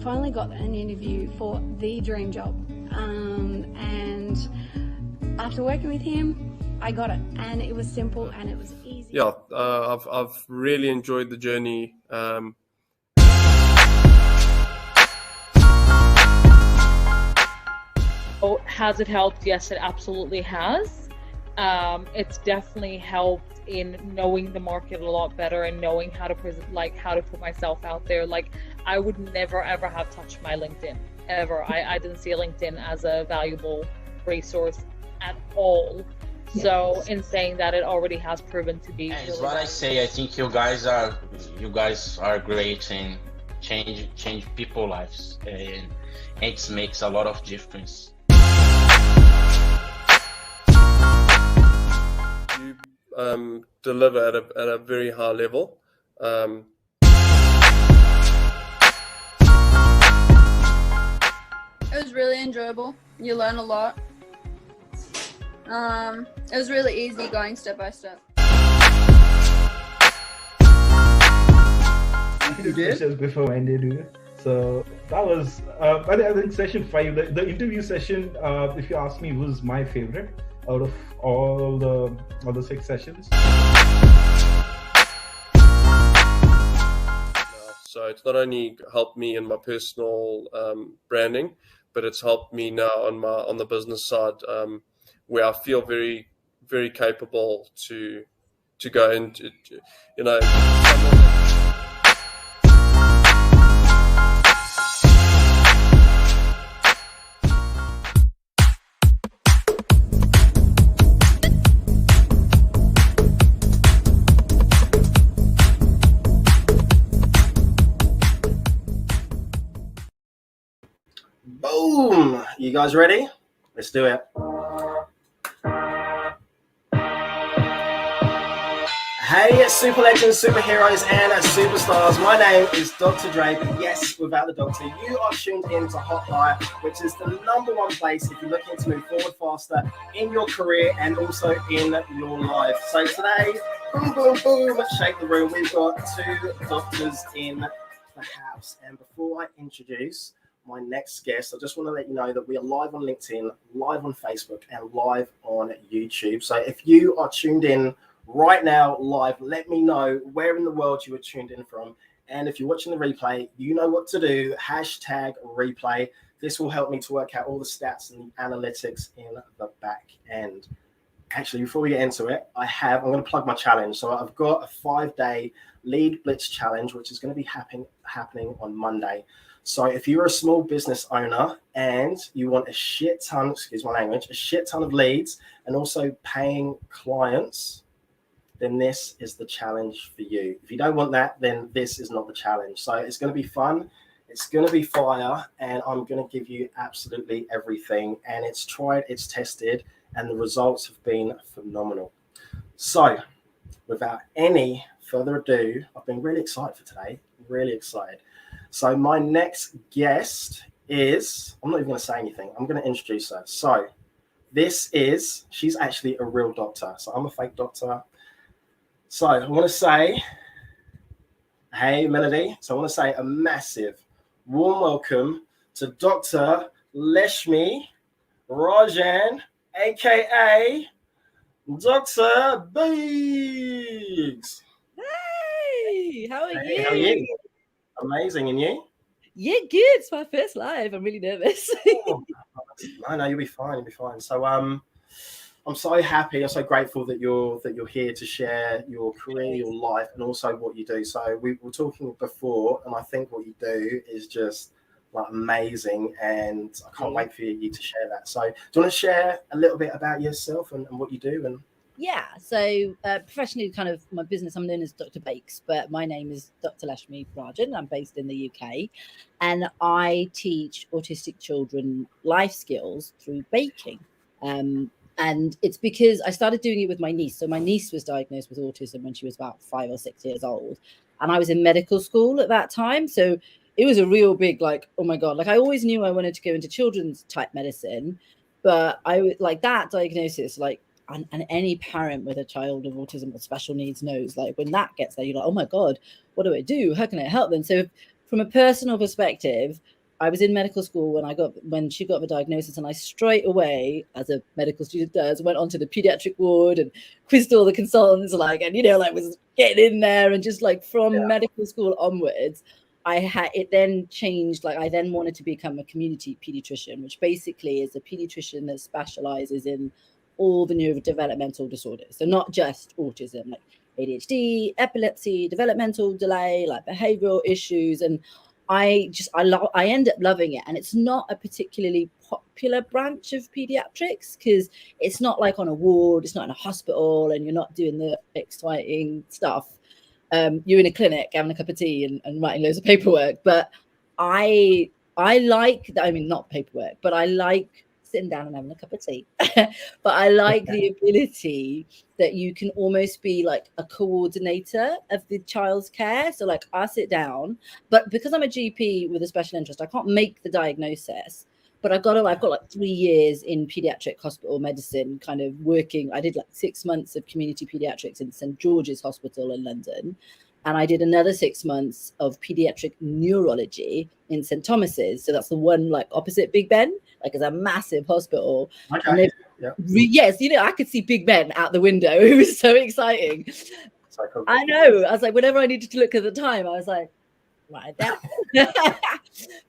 finally got an interview for the dream job, and after working with him, I got it, and it was simple and it was easy. Yeah, I've really enjoyed the journey. Oh, has it helped? Yes, it absolutely has. It's definitely helped in knowing the market a lot better and knowing how to put myself out there. Like, I would never ever have touched my LinkedIn ever. I didn't see LinkedIn as a valuable resource at all. Yes. So in saying that, it already has proven to be. It's really what I say. I think you guys are great and change people's lives, and it makes a lot of difference. You deliver at a very high level. It was really enjoyable. You learn a lot. It was really easy going step by step. You did? Just before when they do. So that was, I think session 5, the interview session, if you ask me, was my favorite out of all the 6 sessions. So it's not only helped me in my personal branding, but it's helped me now on the business side, where I feel very, very capable to go into, you know. Boom! You guys ready? Let's do it. Hey, super legends, superheroes, and superstars. My name is Dr. Dre, but yes, without the doctor. You are tuned in to Hotline, which is the #1 place if you're looking to move forward faster in your career and also in your life. So today, boom, boom, boom, shake the room. We've got 2 doctors in the house. And before I introduce my next guest, I just want to let you know that we are live on LinkedIn, live on Facebook, and live on YouTube. So if you are tuned in right now live, let me know where in the world you were tuned in from. And if you're watching the replay, you know what to do. #replay. This will help me to work out all the stats and the analytics in the back end. Actually, before we get into it, I'm going to plug my challenge. So I've got a 5-day lead Blitz challenge, which is going to be happening on Monday. So if you're a small business owner and you want a shit ton of leads and also paying clients, then this is the challenge for you. If you don't want that, then this is not the challenge. So it's going to be fun. It's going to be fire, and I'm going to give you absolutely everything. And it's tried, it's tested, and the results have been phenomenal. So without any further ado, I've been really excited for today, really excited. So my next guest is, I'm not even going to say anything. I'm going to introduce her. So she's actually a real doctor. So I'm a fake doctor. So I want to say, hey, Melody. So I want to say a massive warm welcome to Dr. Leshmi Rajan, aka Dr. BAKES. Hey, how are you? Hey, how are you? Amazing, and you? Yeah, good. It's my first live. I'm really nervous. No, you'll be fine. You'll be fine. So, I'm so happy. I'm so grateful that you're here to share your career, your life, and also what you do. So we were talking before, and I think what you do is just like amazing, and I can't wait for you to share that. So, do you want to share a little bit about yourself and what you do? And yeah, so professionally, kind of my business, I'm known as Dr. BAKES, but my name is Dr. Leshmi Rajan. I'm based in the UK, and I teach autistic children life skills through baking. And it's because I started doing it with my niece. So my niece was diagnosed with autism when she was about 5 or 6 years old. And I was in medical school at that time. So it was a real big, like, oh my God, like I always knew I wanted to go into children's type medicine, but I would like that diagnosis, like, and any parent with a child with autism or special needs knows, like when that gets there, you're like, oh my God, what do I do? How can I help them? So from a personal perspective, I was in medical school when she got the diagnosis, and I straight away, as a medical student does, went onto the pediatric ward and quizzed all the consultants, was getting in there, and just like from medical school onwards, it then changed. Like I then wanted to become a community pediatrician, which basically is a pediatrician that specialises in all the neurodevelopmental disorders. So not just autism, like ADHD, epilepsy, developmental delay, like behavioural issues, and I end up loving it. And it's not a particularly popular branch of pediatrics because it's not like on a ward, it's not in a hospital, and you're not doing the exciting stuff. You're in a clinic having a cup of tea and writing loads of paperwork. But I like that. I mean, not paperwork, but I like sitting down and having a cup of tea. But I like the ability that you can almost be like a coordinator of the child's care. So like I sit down, but because I'm a GP with a special interest, I can't make the diagnosis. But I've got like 3 years in pediatric hospital medicine, kind of working. I did like 6 months of community pediatrics in St. George's Hospital in London. And I did another 6 months of pediatric neurology in St. Thomas's. So that's the one like opposite Big Ben, like it's a massive hospital. Okay. Yes, I could see Big Ben out the window. It was so exciting. I know. I was like, whenever I needed to look at the time, I was like, right there.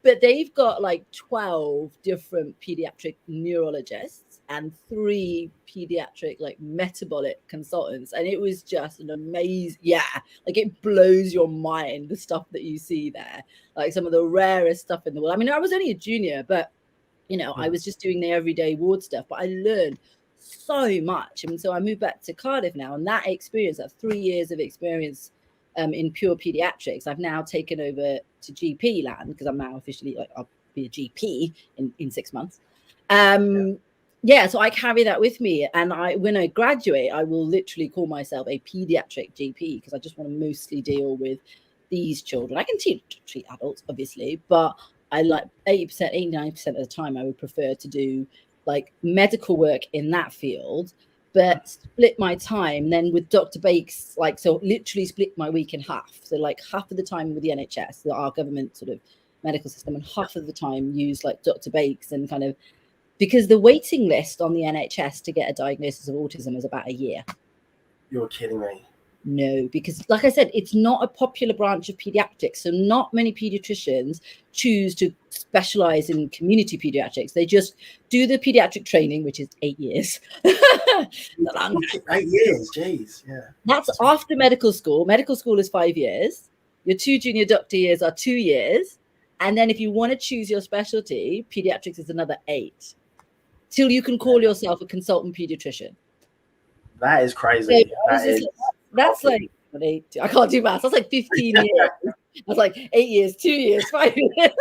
But they've got like 12 different pediatric neurologists and 3 pediatric like metabolic consultants, and it was just an amazing, like it blows your mind, the stuff that you see there, like some of the rarest stuff in the world. I mean, I was only a junior, but I was just doing the everyday ward stuff, but I learned so much. I mean, so I moved back to Cardiff now, and that 3 years of experience in pure pediatrics, I've now taken over to GP land because I'm now officially like I'll be a GP in 6 months. So I carry that with me, and when I graduate, I will literally call myself a pediatric GP because I just want to mostly deal with these children. I can treat adults, obviously, but I like 89% of the time I would prefer to do like medical work in that field, but split my time then with Dr. Bakes, like, so literally split my week in half. So like half of the time with the NHS, our government sort of medical system, and half of the time use like Dr. Bakes, and kind of, because the waiting list on the NHS to get a diagnosis of autism is about a year. You're kidding me. No, because like I said, it's not a popular branch of pediatrics. So not many pediatricians choose to specialize in community pediatrics. They just do the pediatric training, which is 8 years. 8 years, jeez, yeah. That's after medical school. Medical school is 5 years. Your 2 junior doctor years are 2 years. And then if you want to choose your specialty, pediatrics is another 8. Till you can call yourself a consultant pediatrician. That is crazy. So that's like, I can't do maths. That's like 15 years. That's like 8 years, 2 years, 5 years.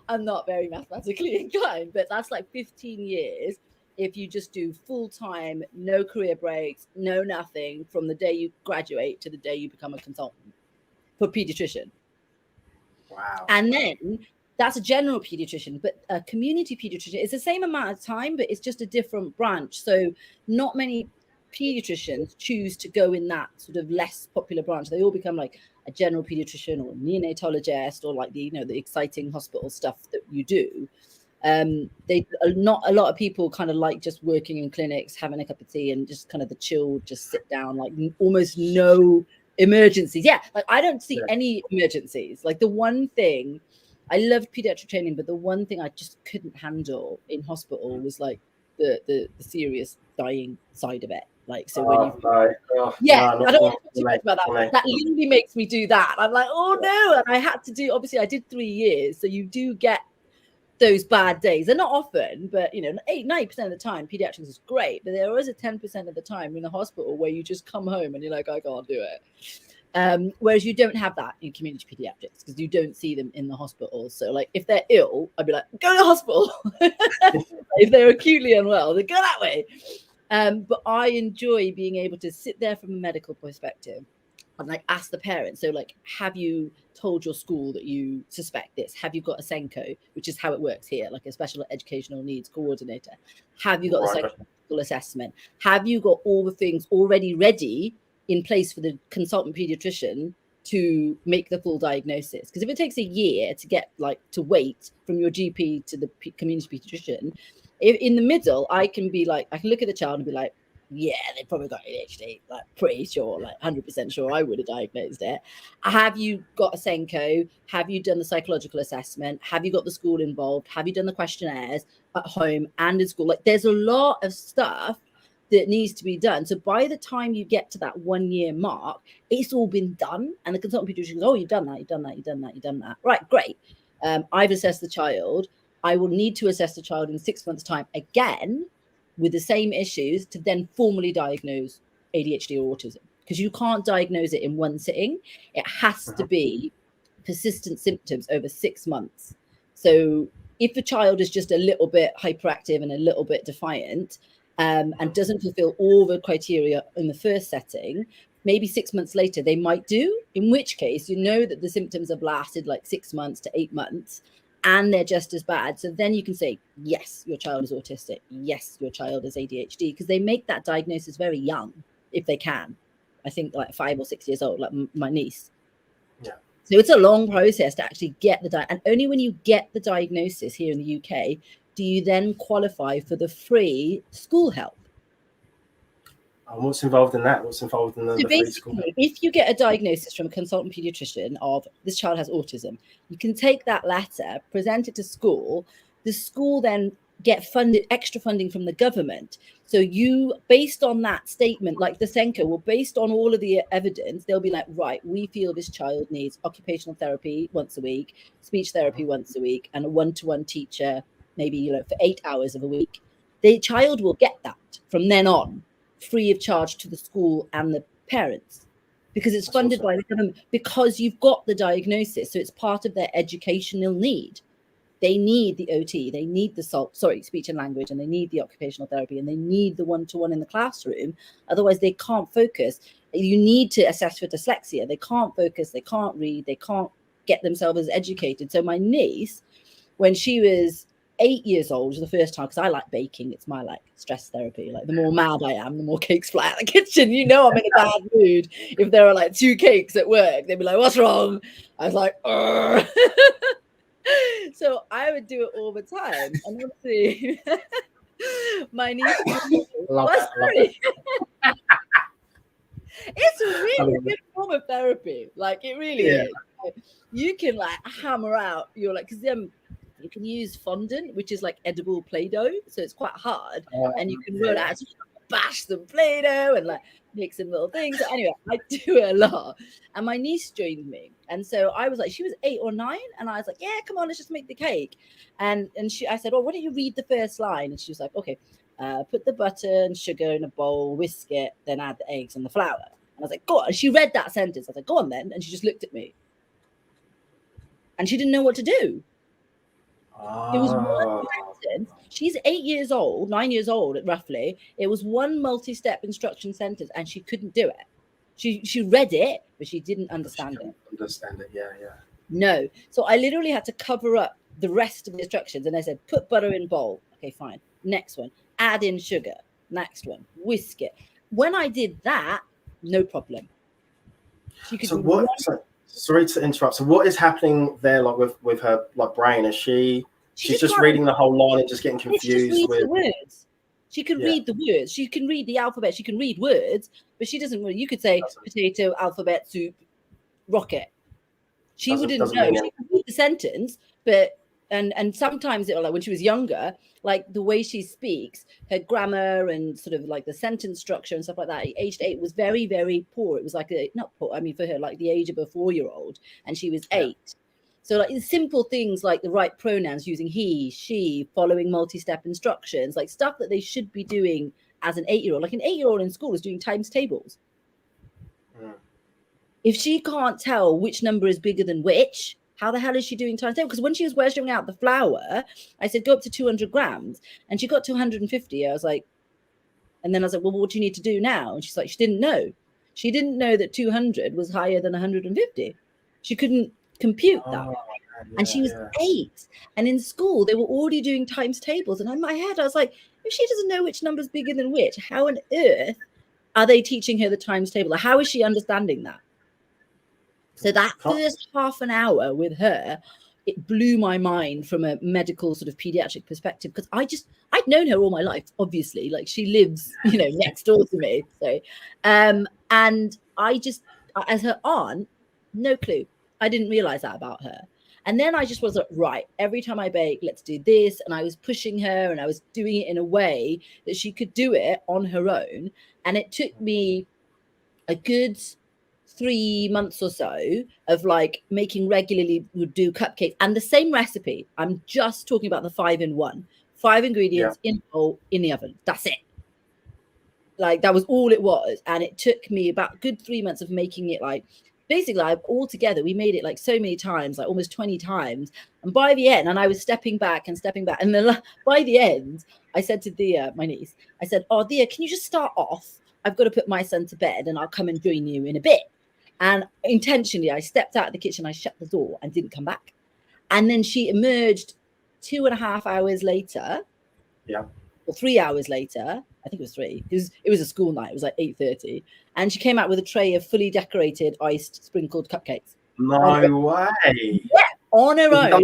I'm not very mathematically inclined, but that's like 15 years if you just do full time, no career breaks, no nothing, from the day you graduate to the day you become a consultant for pediatrician. Wow. And then that's a general pediatrician, but a community pediatrician is the same amount of time, but it's just a different branch. So not many pediatricians choose to go in that sort of less popular branch. They all become like a general pediatrician or a neonatologist, or like the exciting hospital stuff that you do. They not a lot of people kind of like just working in clinics, having a cup of tea, and just kind of the chill, just sit down, like almost no emergencies. Yeah, like I don't see any emergencies. Like the one thing, I loved pediatric training, but the one thing I just couldn't handle in hospital was like the serious dying side of it. Like, so when I don't want to talk too much about that. That literally makes me do that. I'm like, oh no. And I had to do, obviously I did 3 years. So you do get those bad days. They're not often, but 90% of the time, pediatrics is great. But there is a 10% of the time in the hospital where you just come home and you're like, I can't do it. Whereas you don't have that in community pediatrics because you don't see them in the hospital. So like if they're ill, I'd be like, go to the hospital. If they're acutely unwell, then go that way. But I enjoy being able to sit there from a medical perspective and like ask the parents. So like, have you told your school that you suspect this? Have you got a SENCO, which is how it works here, like a special educational needs coordinator? Have you got the psychological assessment? Have you got all the things already ready in place for the consultant pediatrician to make the full diagnosis. Because if it takes a year to get to wait from your GP to the community pediatrician, if in the middle, I can look at the child and be like, yeah, they probably got ADHD, pretty sure, 100% sure I would have diagnosed it. Have you got a Senko? Have you done the psychological assessment? Have you got the school involved? Have you done the questionnaires at home and in school? There's a lot of stuff that needs to be done. So by the time you get to that 1 year mark, it's all been done. And the consultant pediatrician goes, oh, you've done that, you've done that, you've done that, you've done that. Right, great. I've assessed the child. I will need to assess the child in 6 months' time again with the same issues to then formally diagnose ADHD or autism, because you can't diagnose it in one sitting. It has to be persistent symptoms over 6 months. So if a child is just a little bit hyperactive and a little bit defiant and doesn't fulfill all the criteria in the first setting, maybe 6 months later they might do, in which case you know that the symptoms have lasted 6 months to 8 months and they're just as bad. So then you can say, yes, your child is autistic. Yes, your child is ADHD, because they make that diagnosis very young, if they can. I think 5 or 6 years old, like my niece. Yeah. So it's a long process to actually get the and only when you get the diagnosis here in the UK do you then qualify for the free school help. And what's involved in that? What's involved in the free school help? If you get a diagnosis from a consultant pediatrician of this child has autism, you can take that letter, present it to school. The school then get extra funding from the government. So you, based on that statement, like the Senko, well, based on all of the evidence, they'll be like, right, we feel this child needs occupational therapy once a week, speech therapy once a week, and a one-to-one teacher, maybe for 8 hours of a week. The child will get that from then on, free of charge to the school and the parents, because it's funded by the government, because you've got the diagnosis. So it's part of their educational need. They need the OT, they need the speech and language, and they need the occupational therapy, and they need the one-to-one in the classroom. Otherwise, they can't focus. You need to assess for dyslexia. They can't focus, they can't read, they can't get themselves educated. So my niece, when she was 8 years old, was the first time, because I like baking. It's my stress therapy. The more mad I am, the more cakes fly out of the kitchen. I'm in a bad mood. If there are 2 cakes at work, they'd be like, what's wrong? I was like, Urgh. So I would do it all the time. And obviously, my niece, it's a really good form of therapy. It really is. You can hammer out your because you can use fondant, which is edible Play-Doh, so it's quite hard, and you can roll out, bash some Play-Doh and make some little things. So anyway, I do it a lot, and my niece joined me, and so I was she was 8 or 9, and I was like, yeah, come on, let's just make the cake. And I said, well, why don't you read the first line? And she was like, okay, put the butter and sugar in a bowl, whisk it, then add the eggs and the flour. And I was like, go on. And she read that sentence. I was like, go on then. And she just looked at me, and she didn't know what to do. It was one sentence. She's 8 years old, 9 years old, roughly. It was one multi-step instruction sentence, and she couldn't do it. She read it, but she didn't understand it. Yeah. No. So I literally had to cover up the rest of the instructions, and I said, put butter in bowl. Okay, fine. Next one, add in sugar. Next one, whisk it. When I did that, no problem. She could sorry to interrupt. So what is happening there, with her brain? Is she's just reading the whole line and just getting confused with the words? She can read the words. She can read the alphabet. She can read words, but she doesn't. You could say potato, alphabet, soup, rocket. She wouldn't know. She could read the sentence, but and sometimes it when she was younger, the way she speaks, her grammar and sort of the sentence structure and stuff like that, aged 8 was very, very poor. It was not poor. I mean, for her, the age of a 4-year-old, and she was 8. So simple things like the right pronouns, using he, she, following multi-step instructions, stuff that they should be doing as an 8-year-old. An 8-year-old in school is doing times tables. If she can't tell which number is bigger than which, how the hell is she doing times table? Because when she was measuring out the flour, I said, go up to 200 grams. And she got to 150. I was like, and then I was like, well, what do you need to do now? And she's like, she didn't know. She didn't know that 200 was higher than 150. She couldn't compute that. And she was 8. And in school, they were already doing times tables. And in my head, I was like, if she doesn't know which number is bigger than which, how on earth are they teaching her the times table? How is she understanding that? So that first half an hour with her, it blew my mind from a medical sort of pediatric perspective, because I'd known her all my life, obviously, like she lives, next door to me. So, and I just, as her aunt, no clue. I didn't realize that about her. And then I just was like, right, every time I bake, let's do this. And I was pushing her and I was doing it in a way that she could do it on her own. And it took me a good 3 months or so of like making regularly, would do cupcakes and the same recipe. I'm just talking about the 5-in-1, 5 ingredients in a bowl in the oven. That's it. Like that was all it was. And it took me about a good 3 months of making it like, basically all together, we made it like so many times, like almost 20 times. And by the end, and I was stepping back. And then by the end, I said to Daaaa, my niece, I said, oh, Daaaa, can you just start off? I've got to put my son to bed and I'll come and join you in a bit. And intentionally, I stepped out of the kitchen, I shut the door and didn't come back. And then she emerged 2.5 hours later. Yeah. Or 3 hours later. I think it was 3. It was a school night. It was like 8:30. And she came out with a tray of fully decorated, iced, sprinkled cupcakes. No way. Yeah, on her own.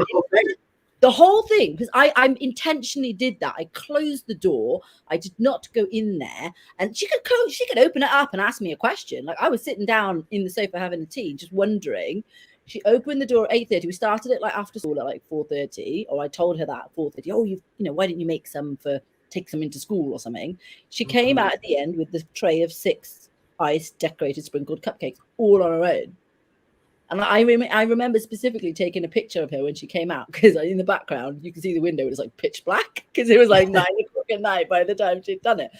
The whole thing, because I intentionally did that. I closed the door. I did not go in there, and she could open it up and ask me a question. Like I was sitting down in the sofa having a tea, just wondering. She opened the door at 8:30. We started it like after school at like 4:30, or I told her that at 4:30. Oh, why didn't you make some take some into school or something? She came out at the end with the tray of 6 iced, decorated, sprinkled cupcakes, all on her own. And I remember specifically taking a picture of her when she came out, because in the background, you can see the window, it was like pitch black, because it was like 9 o'clock at night by the time she'd done it.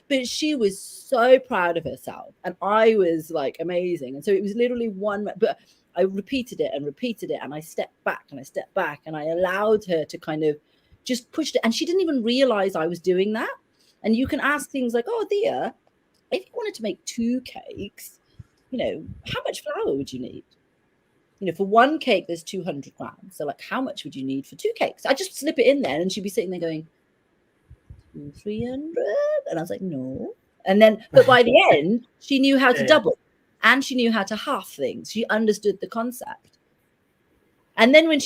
But she was so proud of herself. And I was like, amazing. And so it was literally but I repeated it. And I stepped back and I allowed her to kind of just push it. And she didn't even realize I was doing that. And you can ask things like, oh, Daaaa, if you wanted to make 2 cakes, how much flour would you need? For 1 cake, there's 200 grams. So like, how much would you need for 2 cakes? I just slip it in there and she'd be sitting there going, 300? And I was like, no. And then, but by the end, she knew how to double and she knew how to half things. She understood the concept. And then when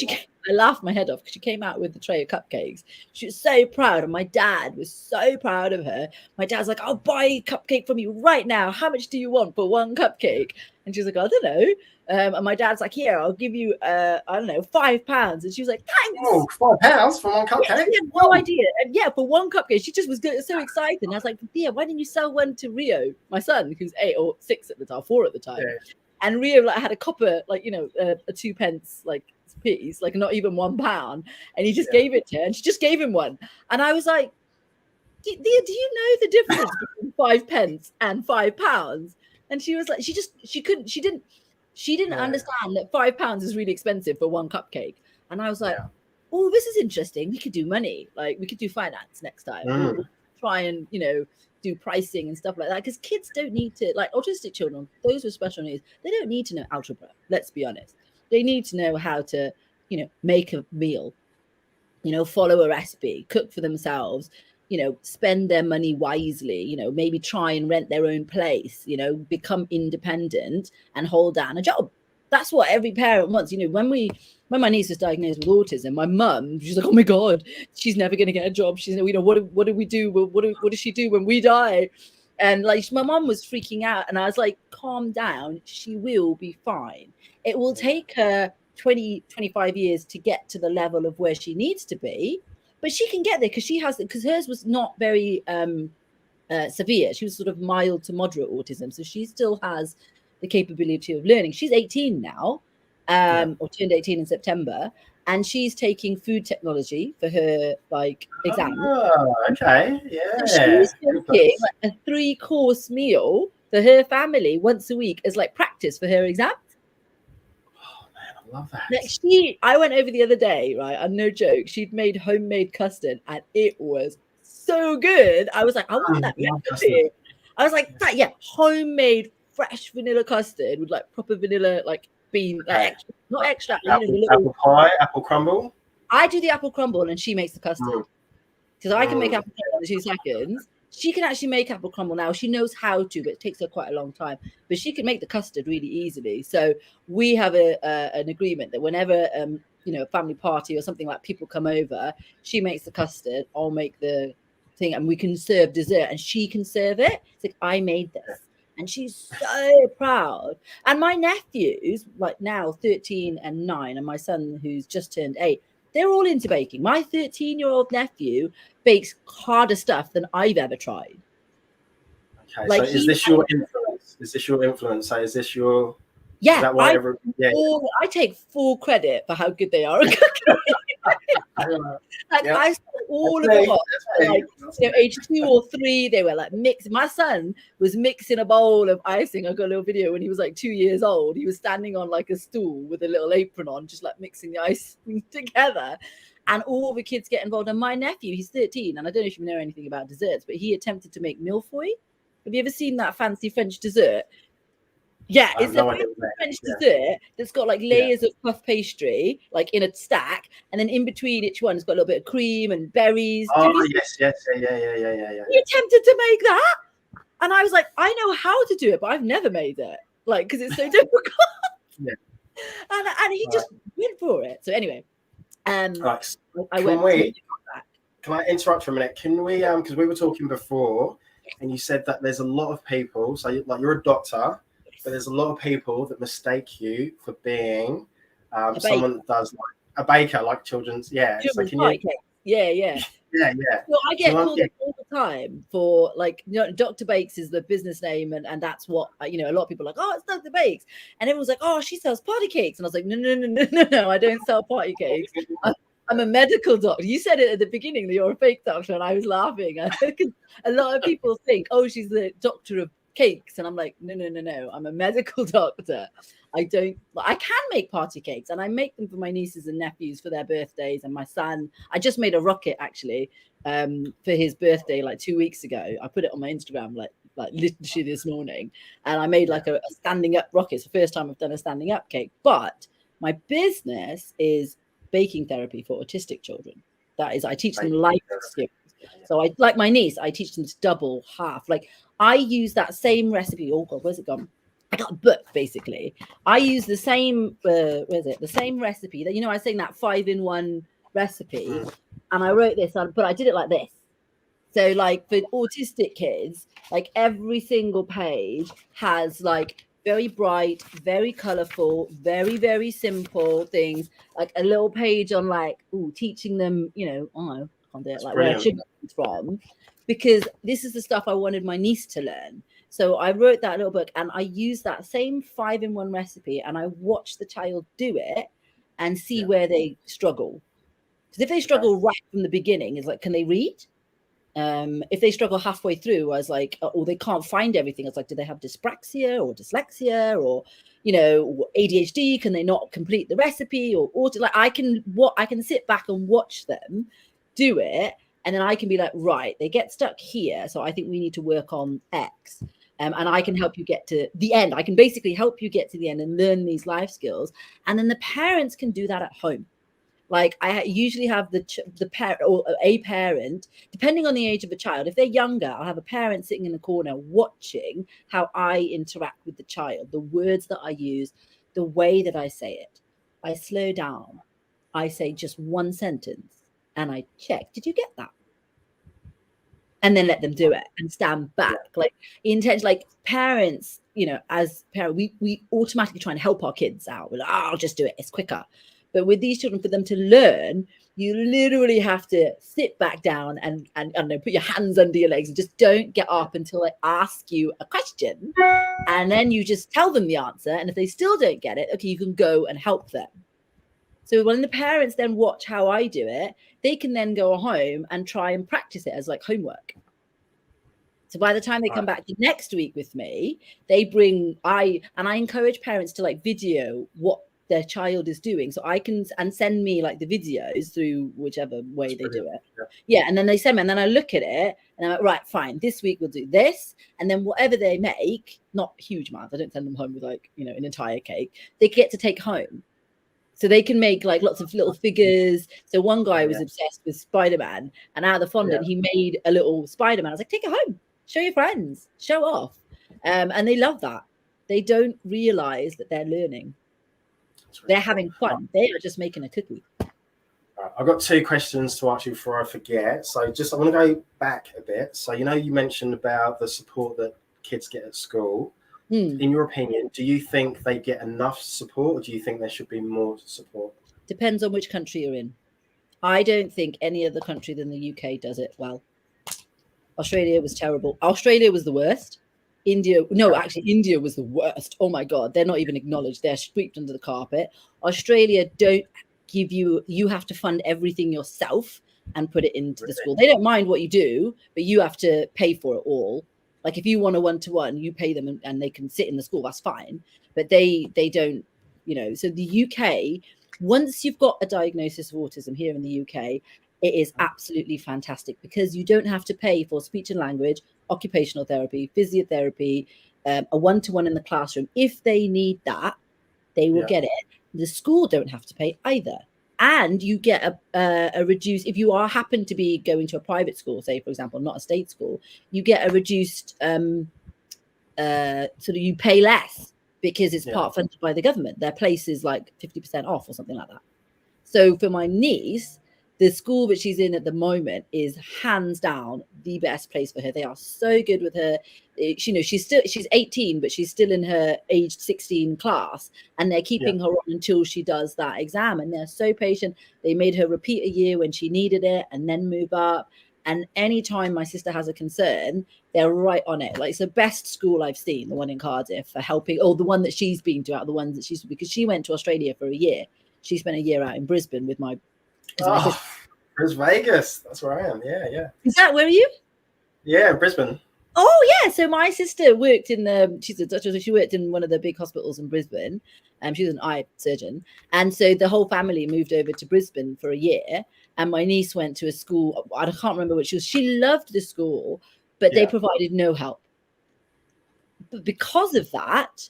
I laughed my head off because she came out with the tray of cupcakes. She was so proud. And my dad was so proud of her. My dad's like, I'll buy a cupcake from you right now. How much do you want for 1 cupcake? And she's like, I don't know. And my dad's like, here, I'll give you, I don't know, £5. And she was like, thanks. Oh, £5 for 1 cupcake? Yeah, she had no idea. And yeah, for 1 cupcake, she just was so excited. And I was like, Daaaa, why didn't you sell one to Rio, my son, who's 8 or 6 at the time, 4 at the time. Yeah. And Rio had a copper, a 2p, piece, not even £1. And he just gave it to her and she just gave him one. And I was like, Daaaa, do you know the difference between 5p and £5? And she was like, she didn't understand that £5 is really expensive for 1 cupcake. And I was like, oh, this is interesting. We could do money. We could do finance next time. We'll try and, do pricing and stuff like that. Because kids don't need to, autistic children, those with special needs, they don't need to know algebra. Let's be honest. They need to know how to, make a meal, follow a recipe, cook for themselves, spend their money wisely, maybe try and rent their own place, become independent and hold down a job. That's what every parent wants. When my niece was diagnosed with autism, my mum, she's like, oh my God, she's never going to get a job. She's, what do we do? What does she do when we die? And my mum was freaking out. And I was like, calm down. She will be fine. It will take her 20, 25 years to get to the level of where she needs to be. But she can get there because hers was not very severe. She was sort of mild to moderate autism. So she still has the capability of learning. She's 18 now, or turned 18 in September. And she's taking food technology for her exam. Oh, okay. Yeah. So she's taking a 3-course meal for her family once a week as practice for her exam. Oh man, I love that. I went over the other day, right? And no joke, she'd made homemade custard and it was so good. I was like, I want that recipe. I was like, homemade fresh vanilla custard with proper vanilla bean, not extra. Apple pie, apple crumble. I do the apple crumble and she makes the custard because I can make apple crumble in 2 seconds She can actually make apple crumble now. She knows how to, but it takes her quite a long time. But she can make the custard really easily. So we have an agreement that whenever a family party or something like people come over, she makes the custard, I'll make the thing, and we can serve dessert, and she can serve it. It's like, I made this. And she's so proud. And my nephews, like now 13 and 9, and my son who's just turned 8, they're all into baking. My 13-year-old nephew bakes harder stuff than I've ever tried. Okay, like, so is this your influence? Is this your influence? So is this your... Yeah, is that why I take full credit for how good they are. I saw all of them like age 2 or 3, they were like mixing. My son was mixing a bowl of icing. I got a little video when he was like 2 years old. He was standing on like a stool with a little apron on, just like mixing the icing together. And all the kids get involved. And my nephew, he's 13, and I don't know if you know anything about desserts, but he attempted to make millefeuille. Have you ever seen that fancy French dessert? Yeah, it's a French dessert that's got like layers of puff pastry, like in a stack, and then in between each one has got a little bit of cream and berries. Oh, yes, yeah. He attempted to make that, and I was like, I know how to do it, but I've never made it, like, because it's so difficult. And he just went for it. So anyway, right. Can I interrupt for a minute? Can we? Because we were talking before, and you said that there's a lot of people. So you're a doctor. But there's a lot of people that mistake you for being someone that does like a baker, like children's. Yeah. So can you... Yeah. Well, I get called all the time for like, Dr. Bakes is the business name, and that's what a lot of people are like, oh, it's Dr. Bakes, and everyone's like, oh, she sells party cakes, and I was like, no, I don't sell party cakes. I'm a medical doctor. You said it at the beginning that you're a fake doctor, and I was laughing. A lot of people think, oh, she's the doctor of cakes, and I'm like, no, I'm a medical doctor. I can make party cakes, and I make them for my nieces and nephews for their birthdays, and my son, I just made a rocket actually for his birthday like 2 weeks ago. I put it on my Instagram like literally this morning, and I made like a standing up rocket. It's the first time I've done a standing up cake. But my business is baking therapy for autistic children. That is, I teach them life skills. So I, like my niece, I teach them to double, half. Like I use that same recipe. Oh God, where's it gone? I got a book basically. I use the same, the same recipe that, I was saying that 5-in-1 recipe, and I wrote this on, but I did it like this. So like for autistic kids, like every single page has like very bright, very colorful, very, very simple things, like a little page on like, teaching them, like where sugar comes from, because this is the stuff I wanted my niece to learn. So I wrote that little book, and I used that same 5-in-1 recipe, and I watched the child do it and see where they struggle. Because if they struggle right from the beginning, it's like, can they read? If they struggle halfway through, I was like, or they can't find everything. It's like, do they have dyspraxia or dyslexia or, ADHD? Can they not complete the recipe or like I can sit back and watch them do it, and then I can be like, right, they get stuck here, so I think we need to work on X, and I can help you get to the end. I can basically help you get to the end and learn these life skills, and then the parents can do that at home. Like I usually have the parent or a parent, depending on the age of the child. If they're younger, I'll have a parent sitting in the corner watching how I interact with the child, the words that I use, the way that I say it. I slow down. I say just one sentence. And I check, did you get that? And then let them do it and stand back. Like intention, like parents, as parents, we automatically try and help our kids out. We're like, I'll just do it, it's quicker. But with these children, for them to learn, you literally have to sit back down and put your hands under your legs and just don't get up until I ask you a question. And then you just tell them the answer. And if they still don't get it, okay, you can go and help them. So when the parents then watch how I do it, they can then go home and try and practice it as like homework. So by the time they come back next week with me, I encourage parents to like video what their child is doing. So I can, and send me like the videos through whichever way they do it. Yeah. And then they send me, and then I look at it and I'm like, right, fine, this week we'll do this. And then whatever they make, not huge amounts, I don't send them home with like, an entire cake, they get to take home. So they can make like lots of little figures. So one guy was obsessed with Spider-Man, and out of the fondant, he made a little Spider-Man. I was like, take it home, show your friends, show off. And they love that. They don't realize that they're learning. Really they're having fun. They are just making a cookie. I've got 2 questions to ask you before I forget. So I want to go back a bit. So, you mentioned about the support that kids get at school. In your opinion, do you think they get enough support, or do you think there should be more support? Depends on which country you're in. I don't think any other country than the UK does it well. Australia was terrible. Australia was the worst. India was the worst. Oh my God, they're not even acknowledged. They're swept under the carpet. Australia don't give you have to fund everything yourself and put it into the school. They don't mind what you do, but you have to pay for it all. Like if you want a one-to-one, you pay them and they can sit in the school, that's fine. But they don't, so the UK, once you've got a diagnosis of autism here in the UK, it is absolutely fantastic because you don't have to pay for speech and language, occupational therapy, physiotherapy, a one-to-one in the classroom. If they need that, they will get it. The school don't have to pay either. And you get a reduced, if you happen to be going to a private school, say, for example, not a state school, you get a reduced, you pay less because it's part funded by the government. Their place is like 50% off or something like that. So for my niece, the school that she's in at the moment is hands down the best place for her. They are so good with her. She's 18, but she's still in her age 16 class, and they're keeping her on until she does that exam. And they're so patient. They made her repeat a year when she needed it and then move up. And anytime my sister has a concern, they're right on it. Like, it's the best school I've seen, the one in Cardiff, for helping, or the one that she's been to out of the ones that she's, because she went to Australia for a year. She spent a year out in Brisbane with my There's Vegas. That's where I am. Yeah. Is that where are you? Yeah, Brisbane. Oh yeah. So my sister worked in she's a doctor, so she worked in one of the big hospitals in Brisbane. She was an eye surgeon. And so the whole family moved over to Brisbane for a year. And my niece went to a school, I can't remember which she loved the school, but they provided no help. But because of that,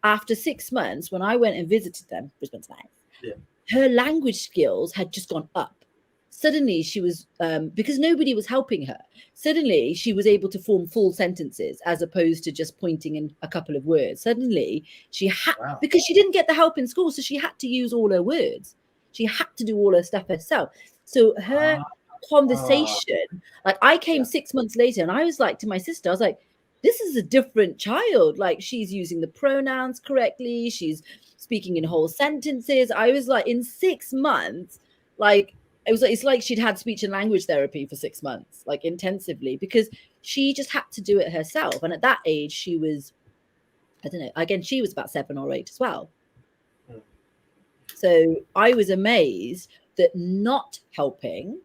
after 6 months, when I went and visited them, Brisbane's nice, her language skills had just gone up. Suddenly she was, because nobody was helping her, suddenly she was able to form full sentences as opposed to just pointing in a couple of words. Suddenly she had, because she didn't get the help in school, so she had to use all her words. She had to do all her stuff herself. So her conversation, like I came 6 months later and I was like to my sister, I was like, this is a different child. Like, she's using the pronouns correctly. She's speaking in whole sentences. I was like, in 6 months, like, it's like she'd had speech and language therapy for 6 months, like intensively, because she just had to do it herself. And at that age, she was, I don't know, again, she was about 7 or 8 as well. So I was amazed that not helping,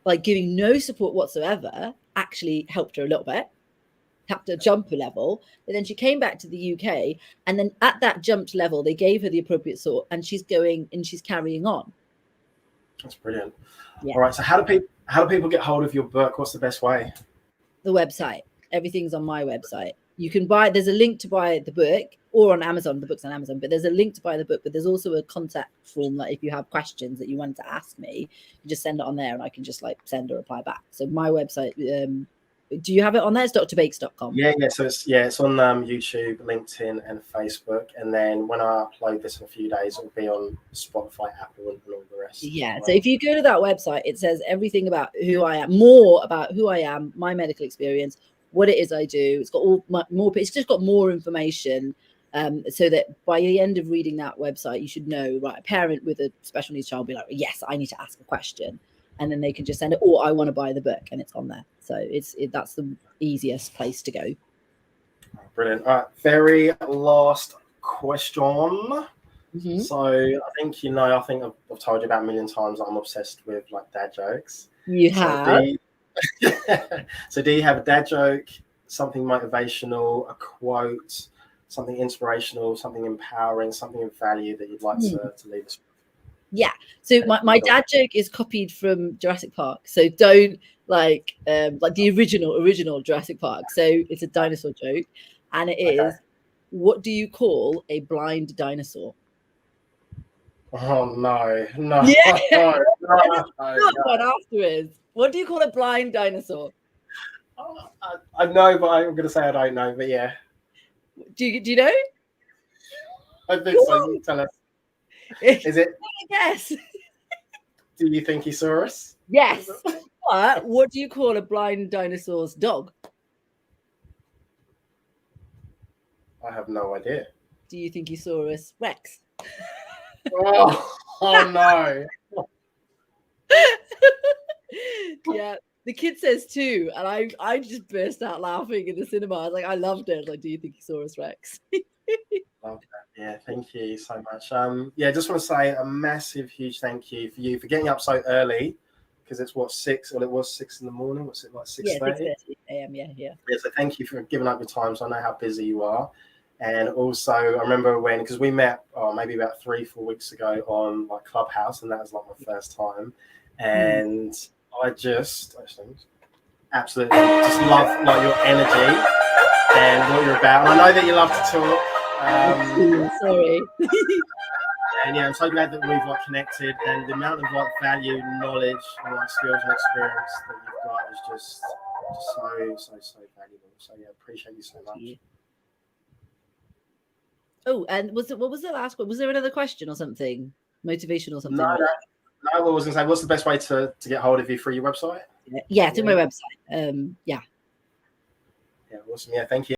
like giving no support whatsoever, actually helped her a little bit, helped her jump a level. But then she came back to the UK, and then at that jumped level, they gave her the appropriate support, and she's going and she's carrying on. That's brilliant. All right. So how do people get hold of your book? What's the best way? The website. Everything's on my website. You can buy, there's a link to buy the book, or on Amazon. The book's on Amazon, but there's a link to buy the book. But there's also a contact form that if you have questions that you want to ask me, you just send it on there and I can just like send a reply back. So my website, do you have it on there? It's drbakes.com. Yeah. So it's on YouTube, LinkedIn, and Facebook. And then when I upload this in a few days, it'll be on Spotify, Apple, and all the rest. Yeah. So if you go to that website, it says everything about who I am, more about who I am, my medical experience, what it is I do. It's got all more. It's just got more information, so that by the end of reading that website, you should know, right? A parent with a special needs child will be like, yes, I need to ask a question. And then they can just send it, or I want to buy the book, and it's on there. So that's the easiest place to go. Brilliant. All right, very last question. So I think I think I've told you about a million times that I'm obsessed with like dad jokes. You have. So do you have a dad joke, something motivational, a quote, something inspirational, something empowering, something of value that you'd like to leave us with? Yeah. So my dad joke is copied from Jurassic Park. So don't like the original Jurassic Park. So it's a dinosaur joke, and it is, what do you call a blind dinosaur? Oh no, no, Yeah. no. Afterwards, what do you call a blind dinosaur? I know, but I'm going to say I don't know. But yeah, Do you know? I think so. You tell us. Is it? Yes. Do you think he saw us? Yes. But what do you call a blind dinosaur's dog? I have no idea. Do you think he saw us? Rex. Oh no. Yeah, the kid says too, and I just burst out laughing in the cinema. I was like, I loved it. Like, do you think he saw us, Rex? Love that. Yeah, thank you so much. Yeah, just want to say a massive, huge thank you for getting up so early, because it's what 6, or it was 6 in the morning. What's it like 6:30? Yeah, 6:30 a.m. Yeah. Yeah, so thank you for giving up your time. So I know how busy you are. And also, I remember because we met maybe about 3-4 weeks ago on like Clubhouse, and that was like my first time. And I just absolutely just love like your energy and what you're about. And I know that you love to talk. Sorry. And yeah, I'm so glad that we've like connected, and the amount of like value, knowledge, and like skills and experience that you've got is just so valuable. So yeah, appreciate you so much. Oh, and what was the last one? Was there another question or something? Motivation or something? No, I was going to say, what's the best way to get hold of you through your website? Yeah, through my website. Yeah. Yeah, awesome. Yeah, thank you.